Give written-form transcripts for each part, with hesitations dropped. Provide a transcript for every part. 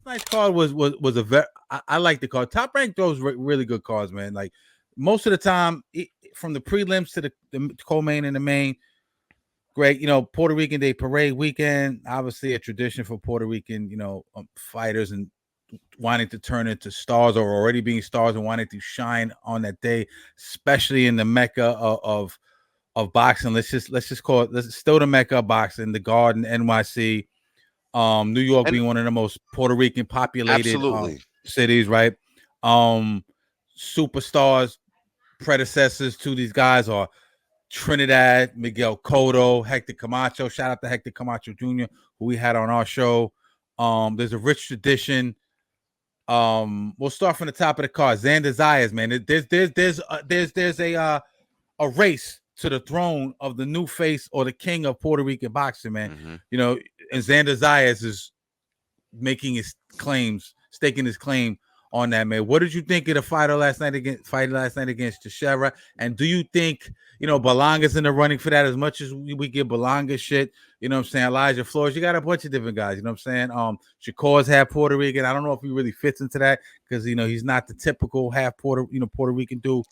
Nice card was a very. I like the card. Top Rank throws really good cards, man. Like most of the time, from the prelims to the co-main and the main. Great, Puerto Rican Day Parade weekend, obviously a tradition for Puerto Rican, fighters and wanting to turn into stars or already being stars and wanting to shine on that day, especially in the mecca of boxing. Let's just call it. Let's still the mecca of boxing, the Garden, NYC, New York being one of the most Puerto Rican populated cities, right? Superstars, predecessors to these guys are Trinidad, Miguel Cotto, Hector Camacho. Shout out to Hector Camacho Jr., who we had on our show. There's a rich tradition. We'll start from the top of the card. Xander Zayas, man. There's a race to the throne of the new face or the king of Puerto Rican boxing, man. And Xander Zayas is making his claims, staking his claim on that, man. What did you think of the fight last night against Teixeira? And do you think, Belanga's in the running for that as much as we give Belanga shit? You know what I'm saying? Elijah Flores, you got a bunch of different guys, you know what I'm saying? Shakur's half Puerto Rican. I don't know if he really fits into that because, he's not the typical half Puerto Rican dude.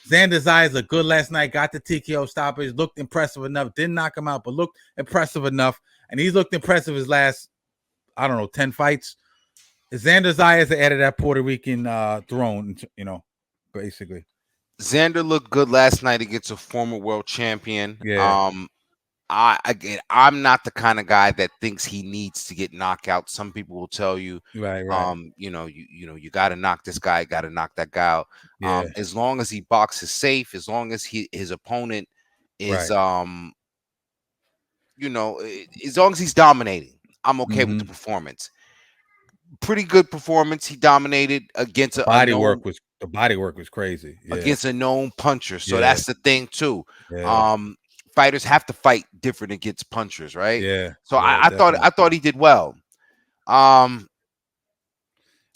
Xander Zayas looked good last night, got the TKO stoppage, looked impressive enough, didn't knock him out, but looked impressive enough. And he's looked impressive his last, 10 fights. Xander Zayas added that Puerto Rican throne, basically. Xander looked good last night against a former world champion. Yeah. I'm not the kind of guy that thinks he needs to get knocked out. Some people will tell you, right. You got to knock this guy, got to knock that guy out. Yeah. As long as he boxes safe, as long as his opponent is, as long as he's dominating, I'm okay with the performance. Pretty good performance. He dominated against the body work was crazy against a known puncher. So that's the thing too. Yeah. Fighters have to fight different against punchers, right? Yeah. So I thought he did well. And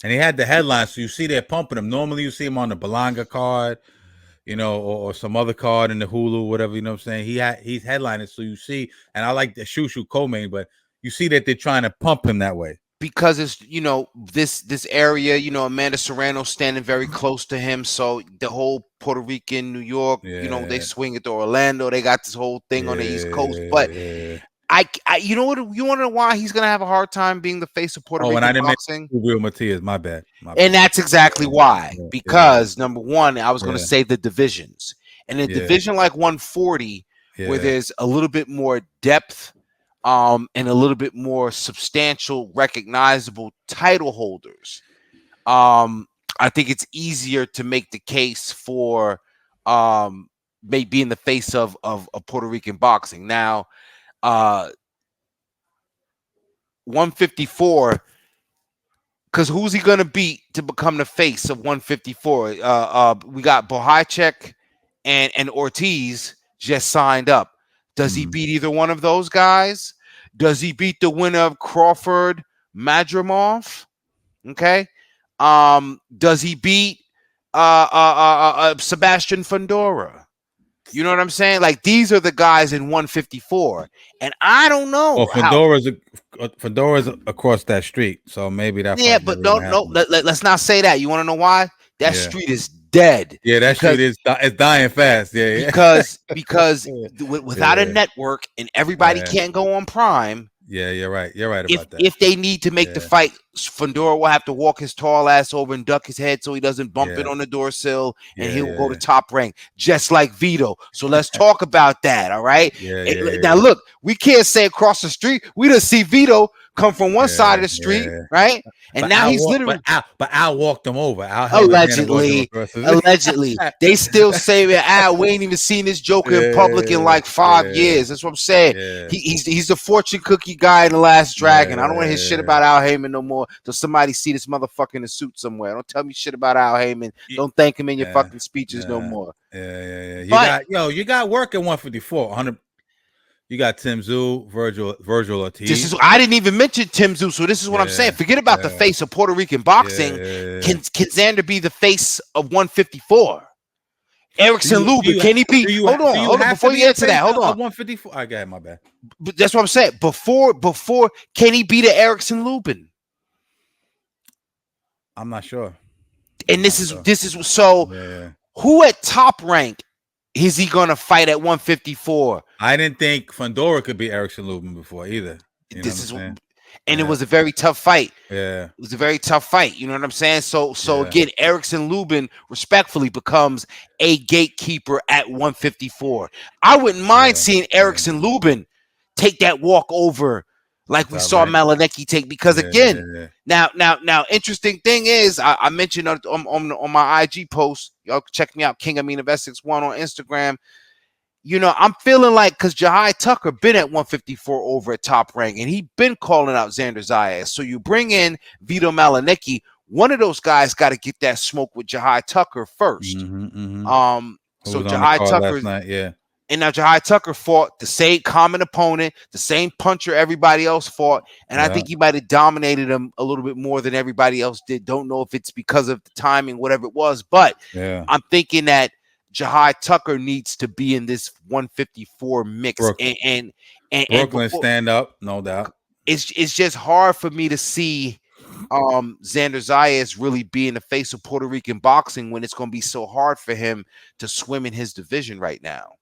he had the headline, so you see they're pumping him. Normally you see him on the Belanga card, or some other card in the Hulu, whatever, you know what I'm saying? He's headlining, so you see, and I like the Shushu co-main, but you see that they're trying to pump him that way. Because it's this area, Amanda Serrano standing very close to him, so the whole Puerto Rican, New York, they swing it to Orlando. They got this whole thing on the East Coast, but I you know what, you want to know why he's gonna have a hard time being the face of Puerto Rican boxing? Real Matias, my bad. And that's exactly why. Because number one, I was gonna say the divisions, and a division like 140, where there's a little bit more depth. And a little bit more substantial, recognizable title holders. I think it's easier to make the case for maybe in the face of Puerto Rican boxing. Now, 154, because who's he gonna beat to become the face of 154? We got Bohacek and Ortiz just signed up. Does he beat either one of those guys? Does he beat the winner of Crawford Madrimov? Okay. Does he beat Sebastian Fundora? You know what I'm saying? Like, these are the guys in 154, and I don't know. Well, Fundora's across that street, so maybe that. Yeah, but no. Let's not say that. You want to know why? That street is dead. Yeah, that street is dying fast. Yeah. Because without a network and everybody can't go on Prime. Yeah, you're right. You're right about that. If they need to make the fight, Fundora will have to walk his tall ass over and duck his head so he doesn't bump it on the door sill, and he'll go to Top Rank, just like Vito. So let's talk about that, all right? Now, look, we can't say across the street. We done see Vito come from one side of the street, right? And but now he's literally... But Al walked him over. Allegedly. They still say that Al, we ain't even seen this Joker in public in like 5 years. That's what I'm saying. He's the fortune cookie guy in The Last Dragon. I don't want to hear shit about Al Heyman no more. Till somebody see this motherfucker in a suit somewhere. Don't tell me shit about Al Heyman. Don't thank him in your fucking speeches no more. You got work at 154. 100. You got Tim Tszyu, Virgil Ortiz. I didn't even mention Tim Tszyu, so this is what I'm saying. Forget about the face of Puerto Rican boxing. Can Xander be the face of 154? Erickson Lubin, can he be? Hold on. Before you answer that, hold on. 154. I got my bad. But that's what I'm saying. Before, can he be the Erickson Lubin? I'm not sure. And this is so. Yeah. Who at Top Rank is he gonna fight at 154? I didn't think Fundora could be Erickson Lubin before either. It was a very tough fight. Yeah, it was a very tough fight. You know what I'm saying? So again, Erickson Lubin respectfully becomes a gatekeeper at 154. I wouldn't mind seeing Erickson Lubin take that walk over like we saw Malinecki take, because again, now, interesting thing is, I mentioned on my IG post, y'all check me out, King Amin Investix 1 on Instagram. You know, I'm feeling like, because Jahai Tucker been at 154 over at Top Rank, and he been calling out Xander Zayas. So you bring in Vito Malinecki, one of those guys got to get that smoke with Jahai Tucker first. So Jahai Tucker, and now Jahai Tucker fought the same common opponent, the same puncher everybody else fought, and I think he might have dominated him a little bit more than everybody else did. Don't know if it's because of the timing, whatever it was, but I'm thinking that Jahai Tucker needs to be in this 154 mix, and Brooklyn stand up, no doubt. It's just hard for me to see Xander Zayas really being the face of Puerto Rican boxing when it's going to be so hard for him to swim in his division right now.